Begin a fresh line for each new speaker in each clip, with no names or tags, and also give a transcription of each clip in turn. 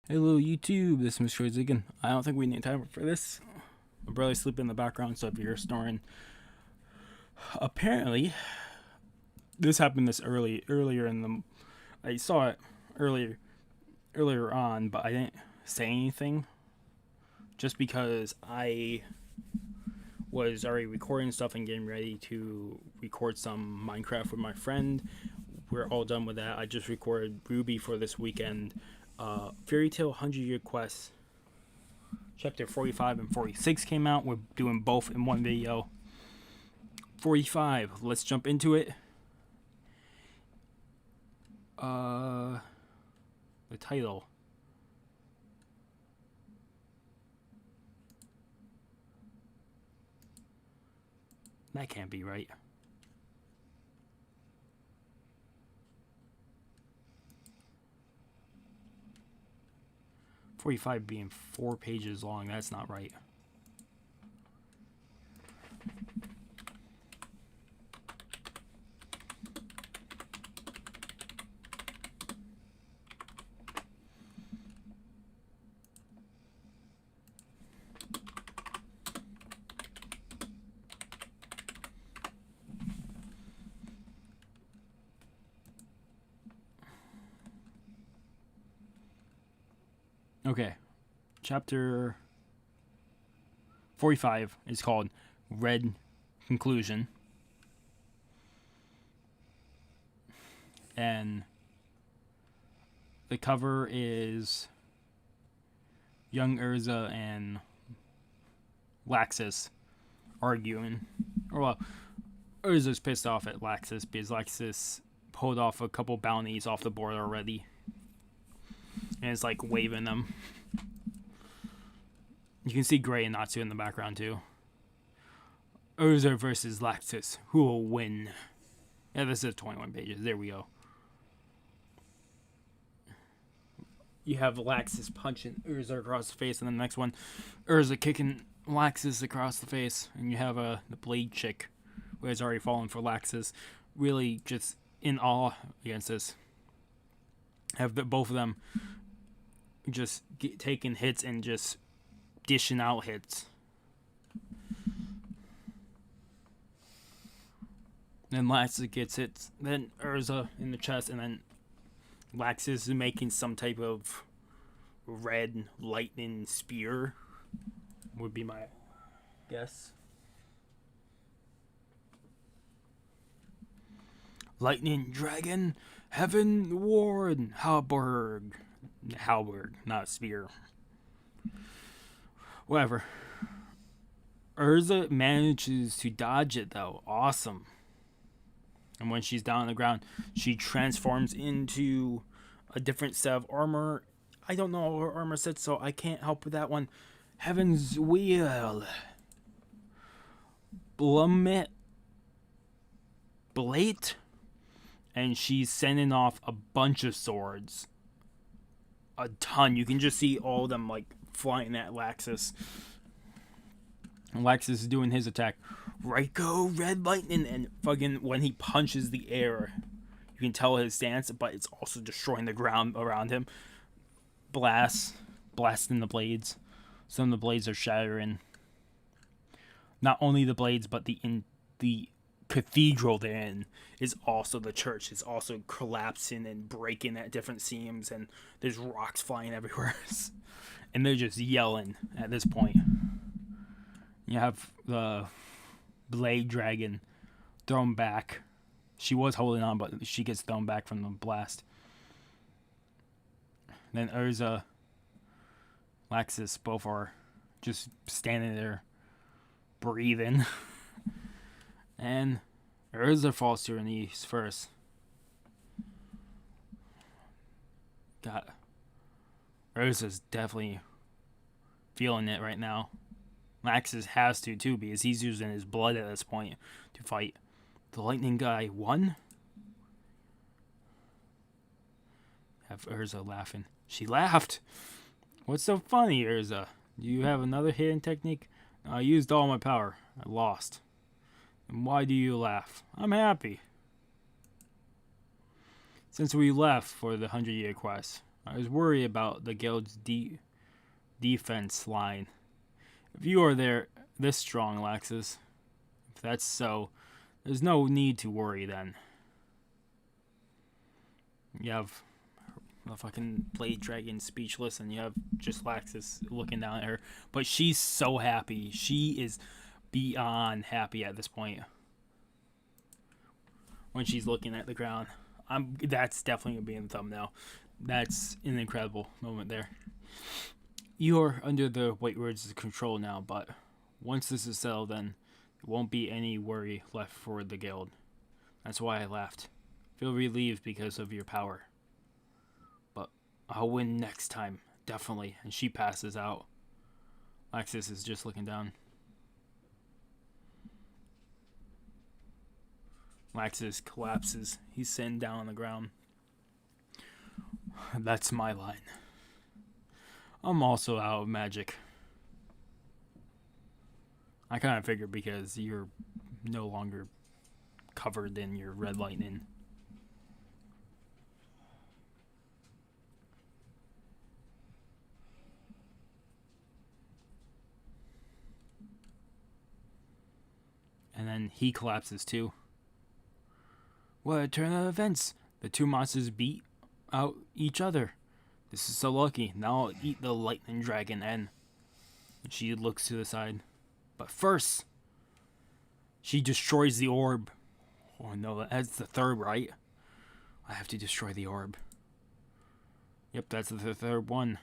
Hello YouTube, this is Mr. Crazy again. I don't think we need time for this. My brother's sleeping in the background, so if you're snoring. Apparently, this happened earlier in the... I saw it earlier on, but I didn't say anything. Just because I was already recording stuff and getting ready to record some Minecraft with my friend. We're all done with that. I just recorded Ruby for this weekend. Fairy Tale 100-Year Quest chapter 45 and 46 came out. We're doing both in one video. 45, let's jump into it. The title. That can't be right. 45 being 4 pages long, that's not right. Okay, chapter 45 is called Red Conclusion. And the cover is young Urza and Laxus arguing. Or, well, Urza's pissed off at Laxus because Laxus pulled off a couple bounties off the board already. And it's like waving them. You can see Gray and Natsu in the background too. Urza versus Laxus. Who will win? Yeah, this is 21 pages. There we go. You have Laxus punching Urza across the face, and then the next one, Urza kicking Laxus across the face. And you have the Blade chick, who has already fallen for Laxus, really just in awe against this. Have both of them just taking hits and just dishing out hits. Then Laxus gets hits, then Urza in the chest, and then Laxus is making some type of red lightning spear, would be my guess. Lightning Dragon, Heaven Ward, Halberg, not spear. Whatever. Urza manages to dodge it though. Awesome. And when she's down on the ground, she transforms into a different set of armor. I don't know her armor set, so I can't help with that one. Heaven's Wheel. Blate. And she's sending off a bunch of swords. A ton. You can just see all of them like flying at Laxus. And Laxus is doing his attack. Raiko Red Lightning, and fucking when he punches the air, you can tell his stance, but it's also destroying the ground around him. Blasting the blades. Some of the blades are shattering. Not only the blades, but the cathedral they're in is also the church. It's also collapsing and breaking at different seams, and there's rocks flying everywhere. And they're just yelling at this point. You have the Blade Dragon thrown back. She was holding on, but she gets thrown back from the blast. Then Urza, Laxus, both are just standing there breathing. And Urza falls to her knees first. God. Urza's definitely feeling it right now. Laxus has to too, because he's using his blood at this point to fight. The lightning guy won? Have Urza laughing. She laughed! What's so funny, Urza? Do you have another hidden technique? I used all my power. I lost. And why do you laugh? I'm happy. Since we left for the 100-year quest, I was worried about the guild's defense line. If you are there this strong, Laxus, if that's so, there's no need to worry then. You have a fucking Blade Dragon speechless, and you have just Laxus looking down at her. But she's so happy. She is beyond happy at this point. When she's looking at the ground. That's definitely going to be in the thumbnail. That's an incredible moment there. You are under the White Wizard's control now, but once this is settled, then there won't be any worry left for the guild. That's why I laughed. Feel relieved because of your power. But I'll win next time, definitely. And she passes out. Laxus is just looking down. Laxus collapses. He's sitting down on the ground. That's my line. I'm also out of magic. I kind of figured because you're no longer covered in your red lightning. And then he collapses too. What a turn of events! The two monsters beat out each other. This is so lucky. Now I'll eat the lightning dragon and she looks to the side. But first, she destroys the orb. Oh no, that's the third, right? I have to destroy the orb. Yep, that's the third one.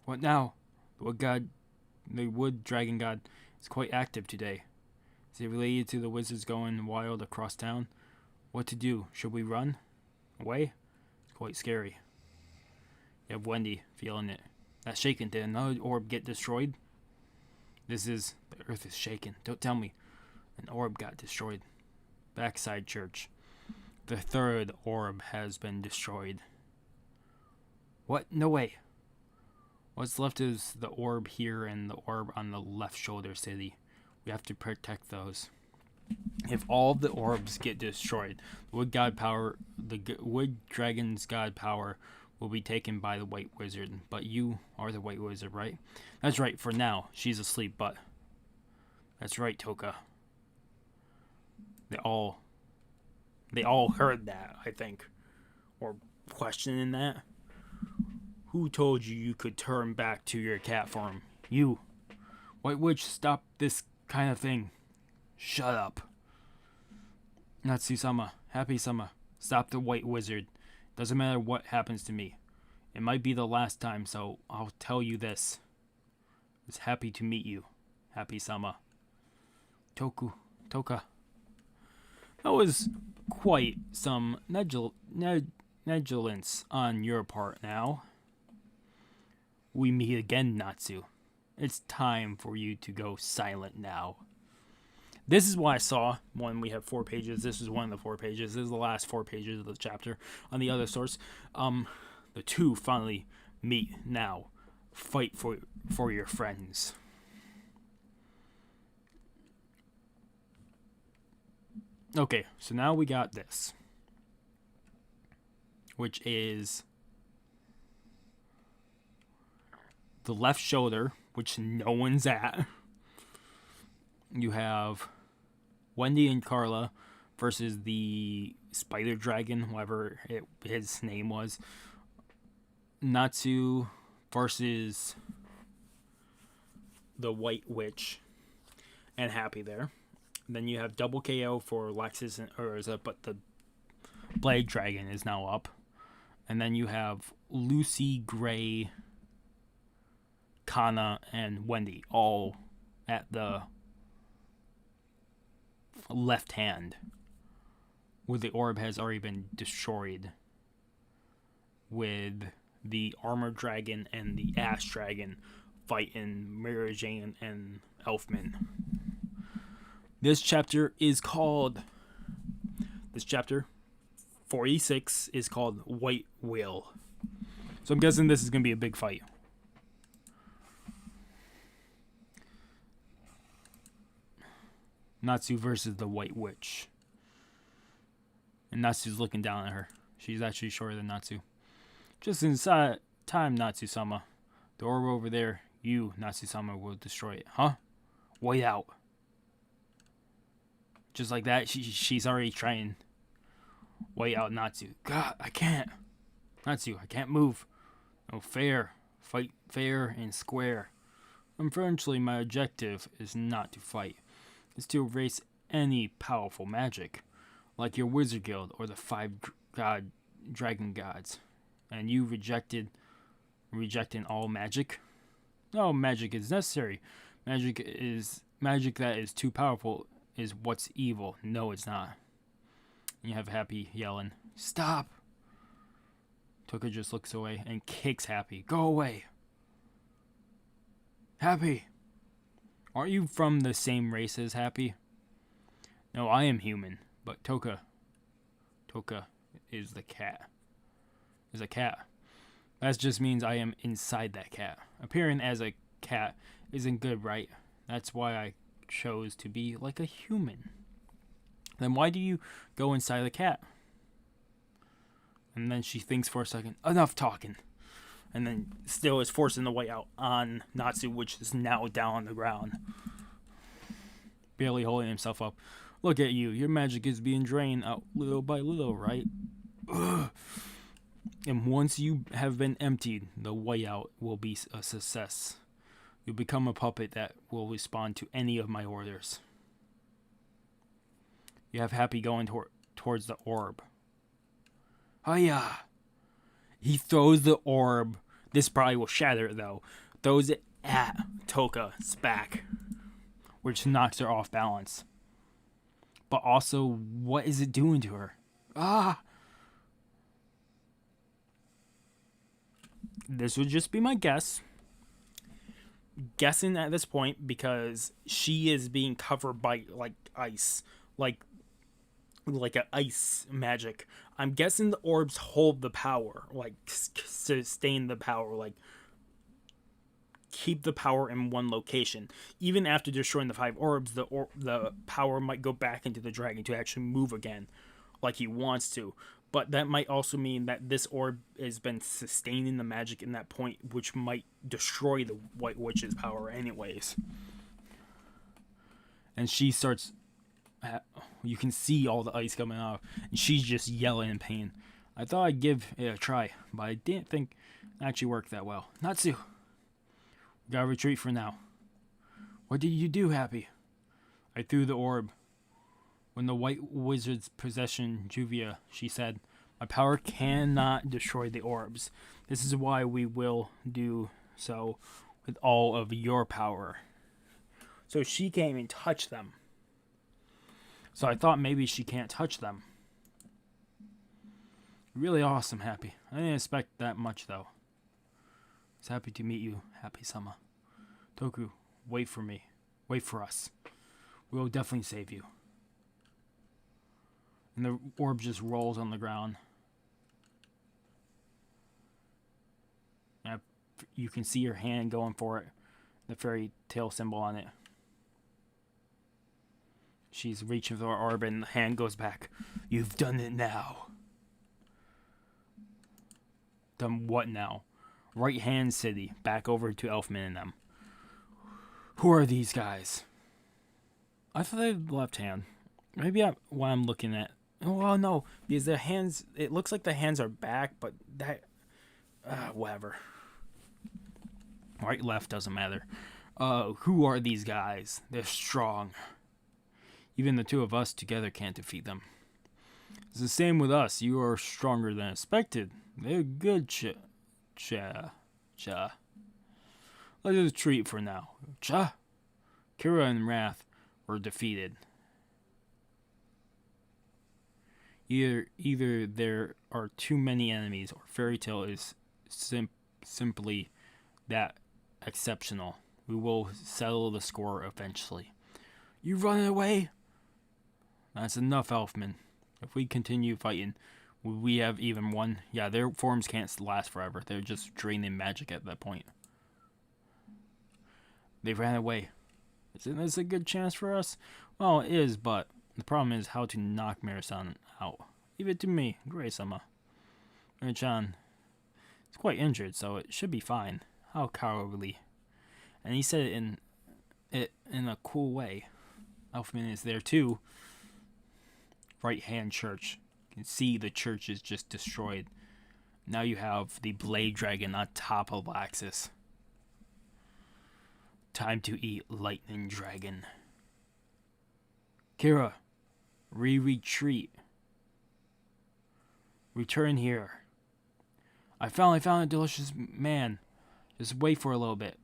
What now? The wood dragon god is quite active today. Is it related to the wizards going wild across town? What to do? Should we run away? It's quite scary. You have Wendy feeling it. That's shaking. Did another orb get destroyed? The earth is shaking. Don't tell me. An orb got destroyed. Backside church. The third orb has been destroyed. What? No way. What's left is the orb here and the orb on the left shoulder city. We have to protect those. If all the orbs get destroyed, the wood dragon's god power will be taken by the White Wizard. But you are the White Wizard, right? That's right, for now. She's asleep, but... That's right, Toka. They all heard that, I think. Or questioning that. Who told you could turn back to your cat form? You. White Witch, stop this kind of thing. Shut up. Natsu-sama, Happy-sama, stop the White Wizard. Doesn't matter what happens to me. It might be the last time, so I'll tell you this. It's happy to meet you, Happy-sama. Toka. That was quite some negligence on your part now. We meet again, Natsu. It's time for you to go silent now. This is what I saw when we have 4 pages. This is one of the 4 pages. This is the last 4 pages of the chapter. On the other source, the two finally meet now. Fight for your friends. Okay, so now we got this. Which is the left shoulder, which no one's at. You have Wendy and Carla versus the spider dragon, whatever his name was. Natsu versus the White Witch and Happy there. Then you have double KO for Lexus, but the Blade Dragon is now up. And then you have Lucy, Gray, Kana, and Wendy all at the left hand, where the orb has already been destroyed, with the Armor Dragon and the Ash Dragon fighting Mary Jane and Elfman. This chapter 46 is called White Will. So I'm guessing this is going to be a big fight. Natsu versus the White Witch. And Natsu's looking down at her. She's actually shorter than Natsu. Just inside time, Natsu-sama. The orb over there, you, Natsu-sama, will destroy it. Huh? Wait out. Just like that, she's already trying. Wait out, Natsu. God, I can't. Natsu, I can't move. No, fair. Fight fair and square. Unfortunately, my objective is not to fight. It's to erase any powerful magic, like your wizard guild or the five dragon gods. And you rejecting all magic? No, magic is necessary. Magic that is too powerful is what's evil. No, it's not. And you have Happy yelling, "Stop!" Toka just looks away and kicks Happy. Go away. Happy. Aren't you from the same race as Happy? No, I am human, but Toka is the cat. Is a cat. That just means I am inside that cat. Appearing as a cat isn't good, right? That's why I chose to be like a human. Then why do you go inside the cat? And then she thinks for a second. Enough talking. And then still is forcing the way out on Natsu, which is now down on the ground. Barely holding himself up. Look at you. Your magic is being drained out little by little, right? Ugh. And once you have been emptied, the way out will be a success. You'll become a puppet that will respond to any of my orders. You have Happy going towards the orb. Hiya! He throws the orb. This probably will shatter it, though. Throws it at Toka's back, which knocks her off balance. But also, what is it doing to her? Ah! This would just be my guess. Guessing at this point because she is being covered by like ice, like an ice magic. I'm guessing the orbs hold the power, like sustain the power, like keep the power in one location. Even after destroying the 5 orbs, the power might go back into the dragon to actually move again, like he wants to. But that might also mean that this orb has been sustaining the magic in that point, which might destroy the White Witch's power anyways. And she starts... You can see all the ice coming off, and she's just yelling in pain. I thought I'd give it a try, but I didn't think it actually worked that well. Natsu! We gotta retreat for now. What did you do, Happy? I threw the orb. When the White Wizard's possession Juvia, she said, my power cannot destroy the orbs. This is why we will do so with all of your power. So she can't even touch them. So I thought maybe she can't touch them. Really awesome, Happy. I didn't expect that much, though. I was happy to meet you, Happy-sama. Toku, wait for me. Wait for us. We will definitely save you. And the orb just rolls on the ground. And you can see her hand going for it. The fairy tail symbol on it. She's reaching for the orb and the hand goes back. You've done it now. Done what now? Right hand city. Back over to Elfman and them. Who are these guys? I thought they had left hand. Maybe what I'm looking at. Well, no, because the hands, it looks like the hands are back, but that, whatever. Right, left, doesn't matter. Who are these guys? They're strong. Even the two of us together can't defeat them. It's the same with us. You are stronger than expected. They're good, Let's retreat for now. Kira and Wrath were defeated. Either there are too many enemies, or Fairy Tail is simply that exceptional. We will settle the score eventually. You run away? That's enough, Elfman. If we continue fighting, will we have even won? Yeah, their forms can't last forever. They're just draining magic at that point. They ran away. Isn't this a good chance for us? Well, it is, but the problem is how to knock Mirasan out. Leave it to me, Gray-sama. John is quite injured, so it should be fine. How cowardly. And he said it in a cool way. Elfman is there too. Right hand church. You can see the church is just destroyed. Now you have the Blade Dragon on top of Axis. Time to eat Lightning Dragon. Kira, retreat. Return here. I finally found a delicious man. Just wait for a little bit.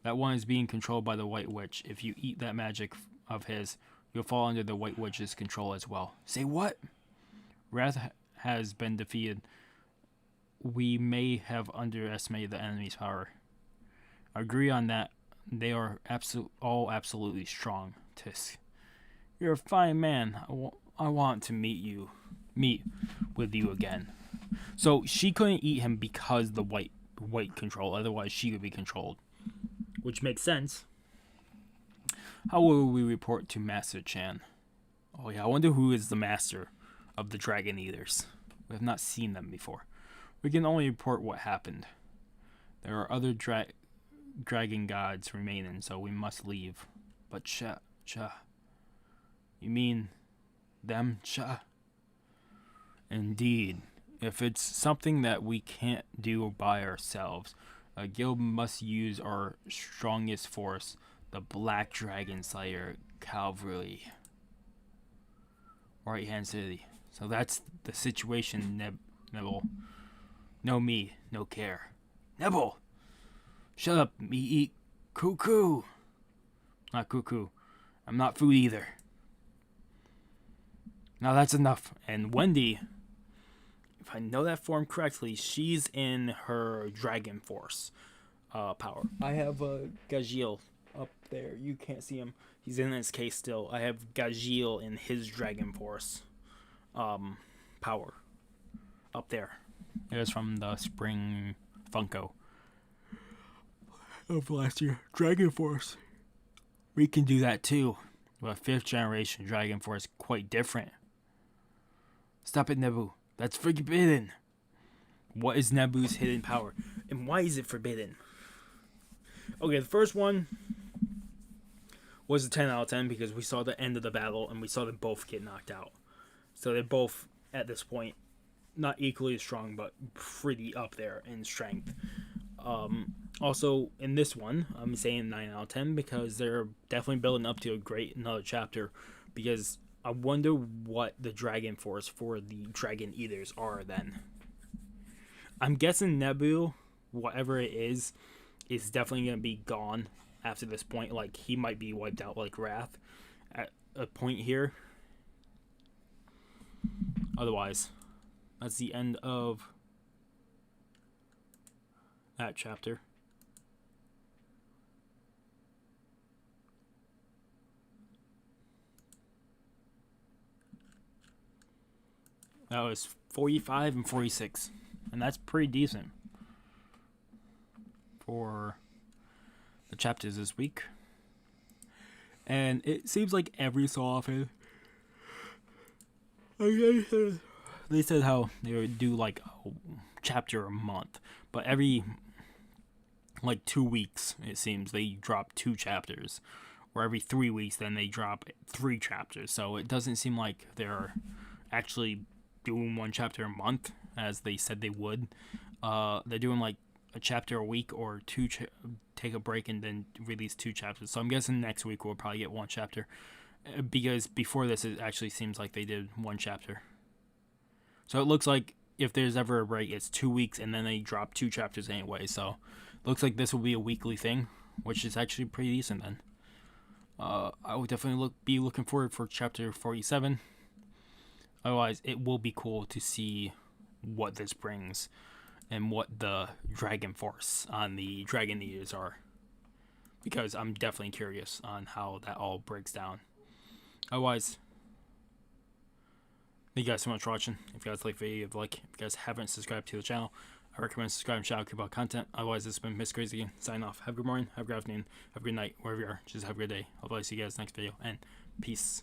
That one is being controlled by the White Witch. If you eat that magic of his, you'll fall under the White Witch's control as well. Say what? Wrath has been defeated. We may have underestimated the enemy's power. I agree on that. They are all absolutely strong. Tisk. You're a fine man. I want to meet with you again. So she couldn't eat him because the white control. Otherwise, she would be controlled, which makes sense. How will we report to Master Chan? Oh yeah, I wonder who is the master of the Dragon Eaters. We have not seen them before. We can only report what happened. There are other dragon gods remaining, so we must leave. But Cha. You mean them, Cha? Indeed. If it's something that we can't do by ourselves, a guild must use our strongest force, the Black Dragon Slayer Cavalry. Right Hand City. So that's the situation, Nibble. No me, no care. Nibble! Shut up, me eat cuckoo. Not cuckoo. I'm not food either. Now that's enough. And Wendy, if I know that form correctly, she's in her Dragon Force power. I have Gajil up there. You can't see him. He's in his case still. I have Gajil in his Dragon Force power up there. It was from the Spring Funko of last year. Dragon Force. We can do that too. But 5th generation Dragon Force quite different. Stop it, Nebu. That's forbidden. What is Nebu's hidden power? And why is it forbidden? Okay, the first one was a 10 out of 10 because we saw the end of the battle and we saw them both get knocked out. So they're both, at this point, not equally as strong, but pretty up there in strength. Also, in this one, I'm saying 9 out of 10 because they're definitely building up to another chapter, because I wonder what the Dragon Force for the Dragon Eaters are then. I'm guessing Nebu, whatever it is definitely going to be gone after this point. Like, he might be wiped out like Wrath at a point here. Otherwise, that's the end of that chapter. That was 45 and 46. And that's pretty decent for the chapters this week. And it seems like every so often they said how they would do like a chapter a month, but every like 2 weeks it seems they drop 2 chapters, or every 3 weeks then they drop 3 chapters. So it doesn't seem like they're actually doing 1 chapter a month as they said they would. They're doing like a chapter a week, or 2 take a break and then release 2 chapters. So I'm guessing next week we'll probably get 1 chapter, because before this it actually seems like they did 1 chapter. So it looks like if there's ever a break, it's 2 weeks and then they drop 2 chapters anyway. So it looks like this will be a weekly thing, which is actually pretty decent then. I would definitely be looking forward for chapter 47. Otherwise, it will be cool to see what this brings and what the Dragon Force on the Dragon Eaters are, because I'm definitely curious on how that all breaks down. Otherwise, thank you guys so much for watching. If you guys like the video, if you guys haven't subscribed to the channel, I recommend subscribing to the channel, keep up content. Otherwise, this has been Miss Crazy again, signing off. Have a good morning, have a good afternoon, have a good night, wherever you are. Just have a good day. I'll probably see you guys next video, and peace.